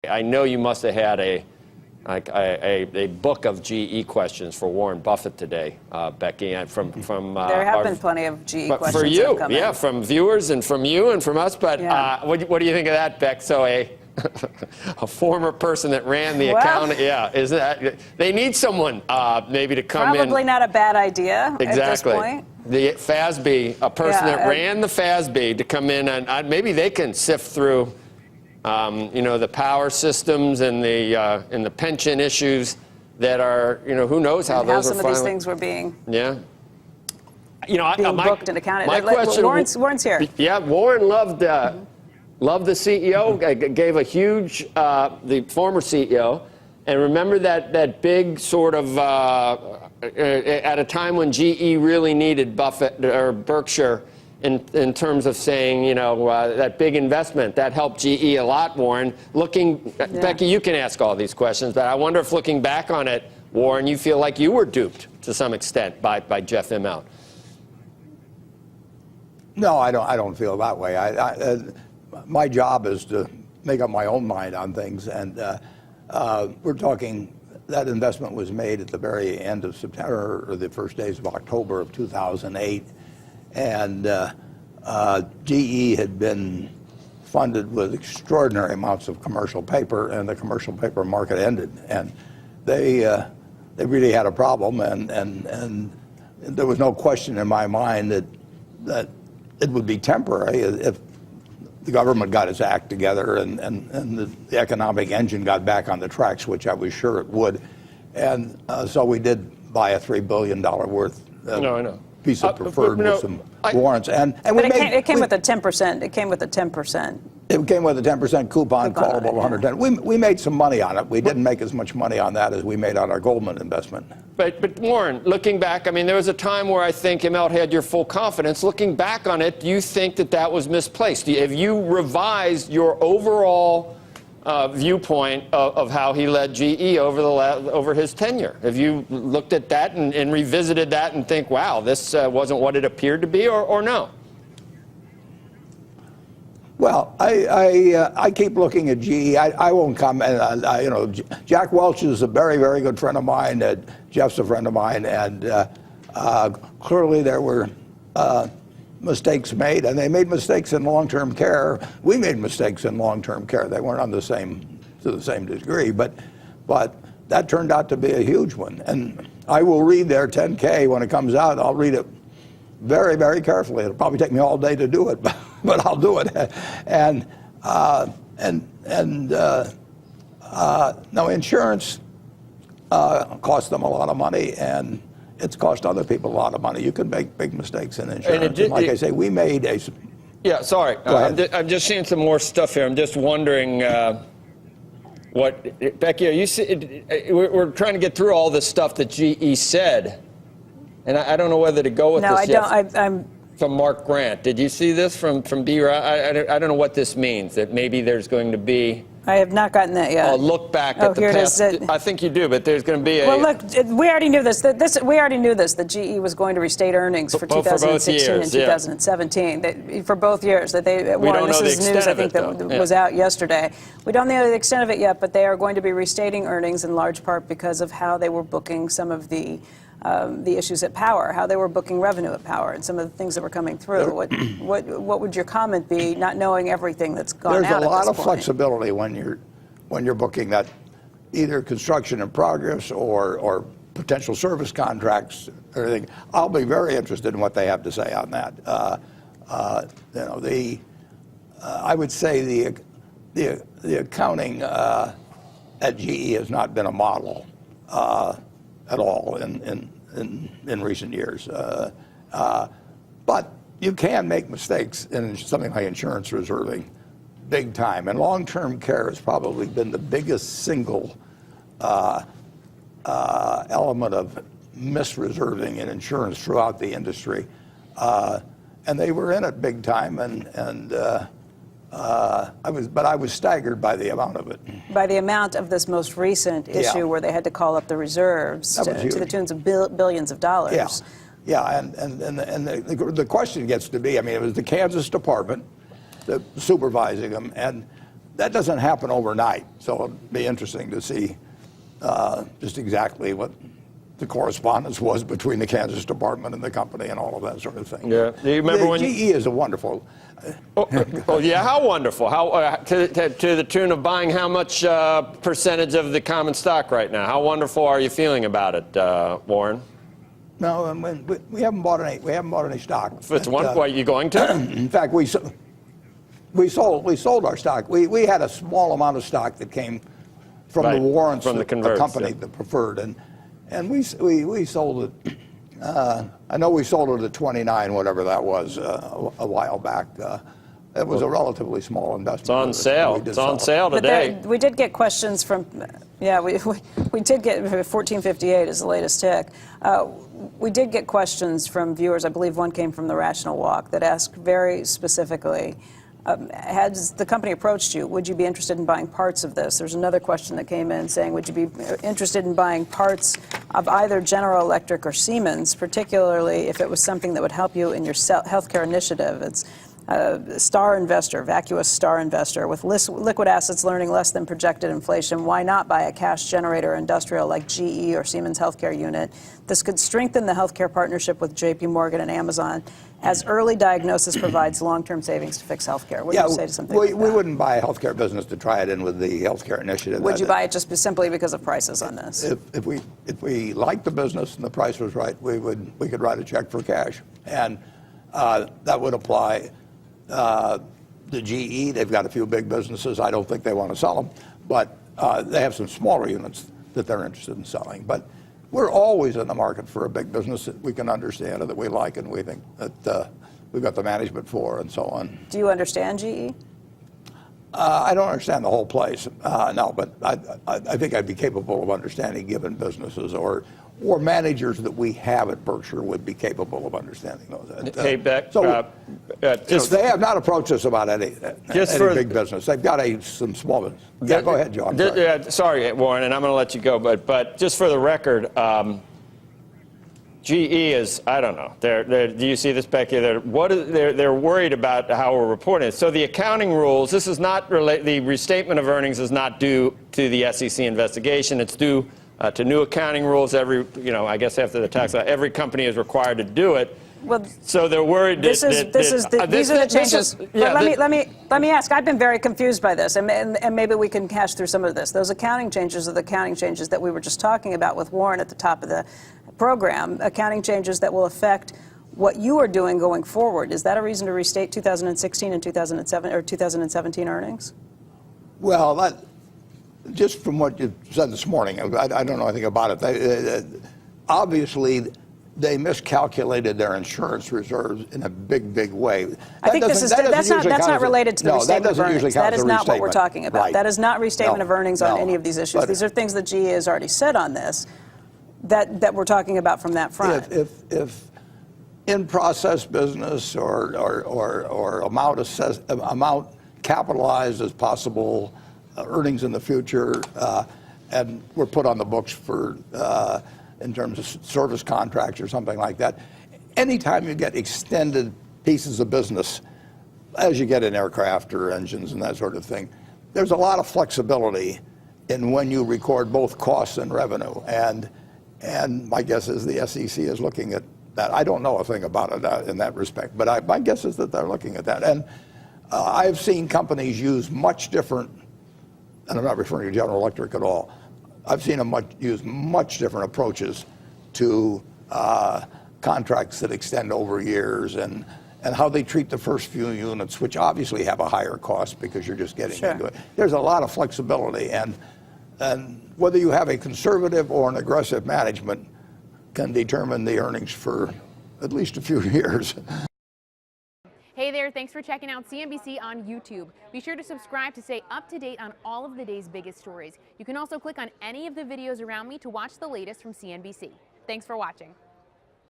I know you must have had a book of GE questions for Warren Buffett today, Becky, and from there have been plenty of GE questions for you, that have come in. from viewers and from you and from us. But Yeah. what do you think of that, Beck? So a former person that ran the account, is that they need someone maybe to come in? Probably not a bad idea Exactly. at this point. The FASB, a person that ran the FASB to come in and maybe they can sift through, the power systems and the pension issues that are, who knows how those some of these things were being being booked and accounted. My question, Warren's here. Yeah, Warren loved the CEO, gave a huge, the former CEO, and remember that big sort of, at a time when GE really needed Buffett or Berkshire in terms of saying, that big investment, that helped GE a lot, Warren. Becky, you can ask all these questions, but I wonder if looking back on it, Warren, you feel like you were duped to some extent by Jeff Immelt. No, I don't feel that way. My job is to make up my own mind on things, and we're talking that investment was made at the very end of September or the first days of October of 2008, and GE had been funded with extraordinary amounts of commercial paper, and the commercial paper market ended, and they really had a problem, and there was no question in my mind that it would be temporary if the government got its act together and the economic engine got back on the tracks, which I was sure it would. And so we did buy a $3 billion worth piece of preferred with some warrants. But it came with a 10%. It came with a 10%. It came with a 10% coupon callable 110. We made some money on it. We didn't make as much money on that as we made on our Goldman investment. But Warren, looking back, there was a time where I think Immelt had your full confidence. Looking back on it, do you think that was misplaced? Have you revised your overall viewpoint of how he led GE over his tenure? Have you looked at that and revisited that and think, wow, this wasn't what it appeared to be, or no? Well, I keep looking at GE. I won't comment. Jack Welch is a very, very good friend of mine. Jeff's a friend of mine, and clearly there were mistakes made, and they made mistakes in long-term care. We made mistakes in long-term care. They weren't to the same degree, but that turned out to be a huge one. And I will read their 10K when it comes out. I'll read it very, very carefully. It'll probably take me all day to do it, but I'll do it. And insurance cost them a lot of money, and it's cost other people a lot of money. You can make big mistakes in insurance. And like I say, we made a... Yeah, sorry. I'm just seeing some more stuff here. I'm just wondering Becky, we're trying to get through all this stuff that GE said, and I don't know whether to go with this yet. I'm from Mark Grant. Did you see this from B? I don't know what this means, that maybe there's going to be... I have not gotten that yet. A look back at the past. I think you do, but there's going to be a... Well, look, we already knew this. We already knew this, that GE was going to restate earnings for 2016 and 2017. For both years. That they, Warren, this is news, I think, that was out yesterday. We don't know the extent of it yet, but they are going to be restating earnings in large part because of how they were booking some of the issues at Power, how they were booking revenue at Power, and some of the things that were coming through. What would your comment be, not knowing everything that's gone out at this point? There's a lot of flexibility when you're booking that, either construction in progress or potential service contracts or anything. I'll be very interested in what they have to say on that. I would say the accounting at GE has not been a model at all in recent years. But you can make mistakes in something like insurance reserving big time. And long-term care has probably been the biggest single element of misreserving in insurance throughout the industry. And they were in it big time, I was staggered by the amount of it. By the amount of this most recent issue where they had to call up the reserves to the tunes of billions of dollars. Yeah, and the question gets to be, it was the Kansas Department that supervising them, and that doesn't happen overnight. So it'll be interesting to see just exactly what the correspondence was between the Kansas department and the company and all of that sort of thing. Yeah. Do you remember when GE is a wonderful. Oh yeah, how wonderful! How to the tune of buying how much percentage of the common stock right now? How wonderful are you feeling about it, Warren? No, we haven't bought any. We haven't bought any stock. If it's wonderful, are you going to? In fact, we sold our stock. We had a small amount of stock that came from the warrants, from the converts, company, the preferred, and we sold it. I know we sold it at 29, whatever that was, a while back. It was a relatively small investment. It's on sale. It's on sale today. But we did get questions from, yeah, we did get 1458 is the latest tick. We did get questions from viewers. I believe one came from the Rational Walk that asked very specifically, has the company approached you? Would you be interested in buying parts of this? There's another question that came in saying, would you be interested in buying parts of either General Electric or Siemens, particularly if it was something that would help you in your healthcare initiative? It's star investor, vacuous star investor, with liquid assets earning less than projected inflation. Why not buy a cash generator industrial like GE or Siemens Healthcare unit? This could strengthen the healthcare partnership with JP Morgan and Amazon, as early diagnosis provides long-term savings to fix healthcare. What do you say to something like that? We wouldn't buy a healthcare business to try it in with the healthcare initiative. Would you buy it just simply because of prices on this? If we liked the business and the price was right, we could write a check for cash, and that would apply. The GE, they've got a few big businesses. I don't think they want to sell them, but they have some smaller units that they're interested in selling. But we're always in the market for a big business that we can understand and that we like and we think that we've got the management for and so on. Do you understand GE? I don't understand the whole place, no, but I think I'd be capable of understanding given businesses or managers that we have at Berkshire would be capable of understanding those. Hey, Beck, so they have not approached us about any big business. They've got some small business. Yeah, go ahead, John. Sorry, Warren, and I'm going to let you go, but just for the record, GE is, I don't know. Do you see this, Becky? They're worried about how we're reporting it. So the accounting rules, this is not the restatement of earnings is not due to the SEC investigation. It's due to new accounting rules. I guess after the tax law, every company is required to do it. Well, so they're worried. These are the changes. Let me ask. I've been very confused by this, and maybe we can hash through some of this. Those accounting changes are the accounting changes that we were just talking about with Warren at the top of the program. Accounting changes that will affect what you are doing going forward. Is that a reason to restate 2016 and 2017 earnings? Well, just from what you said this morning, I don't know anything about it. Obviously, they miscalculated their insurance reserves in a big way. I think that's not related to the restatement of earnings. That is not what we're talking about. Right. That is not restatement of earnings on any of these issues. These are things that GE has already said on this that we're talking about from that front. If in-process business or amount capitalized as possible earnings in the future, and were put on the books for in terms of service contracts or something like that. Anytime you get extended pieces of business, as you get in aircraft or engines and that sort of thing, there's a lot of flexibility in when you record both costs and revenue. And my guess is the SEC is looking at that. I don't know a thing about it in that respect, but my guess is that they're looking at that. And I've seen companies use much different, and I'm not referring to General Electric at all, I've seen them use much different approaches to contracts that extend over years and how they treat the first few units, which obviously have a higher cost because you're just getting into it. There's a lot of flexibility, and whether you have a conservative or an aggressive management can determine the earnings for at least a few years. Hey there, thanks for checking out CNBC on YouTube. Be sure to subscribe to stay up to date on all of the day's biggest stories. You can also click on any of the videos around me to watch the latest from CNBC. Thanks for watching.